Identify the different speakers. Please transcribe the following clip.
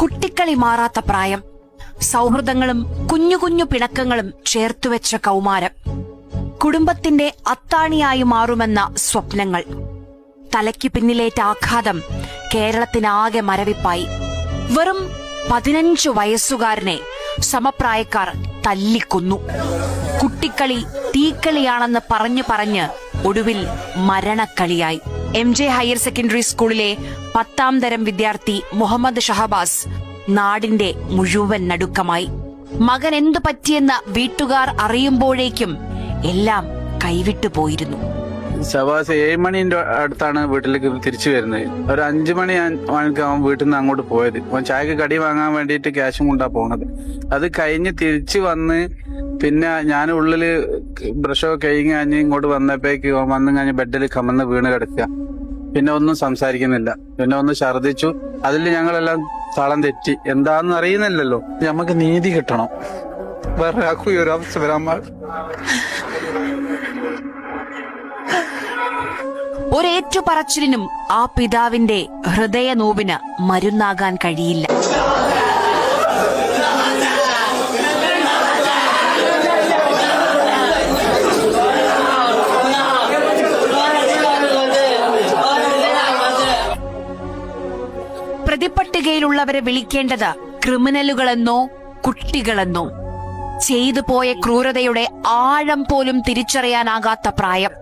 Speaker 1: കുട്ടിക്കളി മാറാത്ത പ്രായം, സൗഹൃദങ്ങളും കുഞ്ഞു കുഞ്ഞു പിണക്കങ്ങളും ചേർത്തുവെച്ച കൗമാരം, കുടുംബത്തിന്റെ അത്താണിയായി മാറുമെന്ന സ്വപ്നങ്ങൾ. തലയ്ക്ക് പിന്നിലേറ്റ ആഘാതം കേരളത്തിനാകെ മരവിപ്പായി. വെറും 15 വയസ്സുകാരനെ സമപ്രായക്കാർ തല്ലിക്കൊന്നു. കുട്ടിക്കളി തീക്കളിയാണെന്ന് പറഞ്ഞ് ഒടുവിൽ മരണക്കളിയായി. MJ ഹയർ സെക്കൻഡറി സ്കൂളിലെ 10ാം തരം വിദ്യാർത്ഥി മുഹമ്മദ് ഷഹബാസ് നാടിന്റെ മുഴുവൻ നടുക്കമായി. മകൻ എന്തു പറ്റിയെന്ന് വീട്ടുകാർ അറിയുമ്പോഴേക്കും എല്ലാം കൈവിട്ടു പോയിരുന്നു.
Speaker 2: ഷഹബാസ് 7 മണിന്റെ അടുത്താണ് വീട്ടിലേക്ക് തിരിച്ചു വരുന്നത്. ഒരു 5 മണി അവൻ വീട്ടിൽ നിന്ന് അങ്ങോട്ട് പോയത്. അവൻ ചായക്ക് കടി വാങ്ങാൻ വേണ്ടിയിട്ട് ക്യാഷും കൊണ്ടാ പോണത്. അത് കഴിഞ്ഞ് തിരിച്ചു വന്ന് പിന്നെ ഞാൻ ഉള്ളില് ബ്രഷൊക്കെ കഴിഞ്ഞ് ഇങ്ങോട്ട് വന്നപ്പോഴേക്ക് വന്നു കഴിഞ്ഞ് ബെഡിൽ കമന്ന് വീണ് കിടക്കുക. പിന്നെ ഒന്നും സംസാരിക്കുന്നില്ല. പിന്നെ ഒന്ന് ഛർദിച്ചു. അതിൽ ഞങ്ങളെല്ലാം താളം തെറ്റി. എന്താന്ന് അറിയുന്നില്ലല്ലോ. നമുക്ക് നീതി കിട്ടണം. വേറെ ആർക്കും ഈ ഒരു അവസ്ഥ വരാൻ
Speaker 1: ഒരേറ്റുപറച്ചിലിനും ആ പിതാവിന്റെ ഹൃദയനോവിന് മരുന്നാകാൻ കഴിയില്ല. പ്രതിപട്ടികയിലുള്ളവരെ വിളിക്കേണ്ടത് ക്രിമിനലുകളെന്നോ കുട്ടികളെന്നോ. ചെയ്തു പോയ ക്രൂരതയുടെ ആഴം പോലും തിരിച്ചറിയാനാകാത്ത പ്രായം.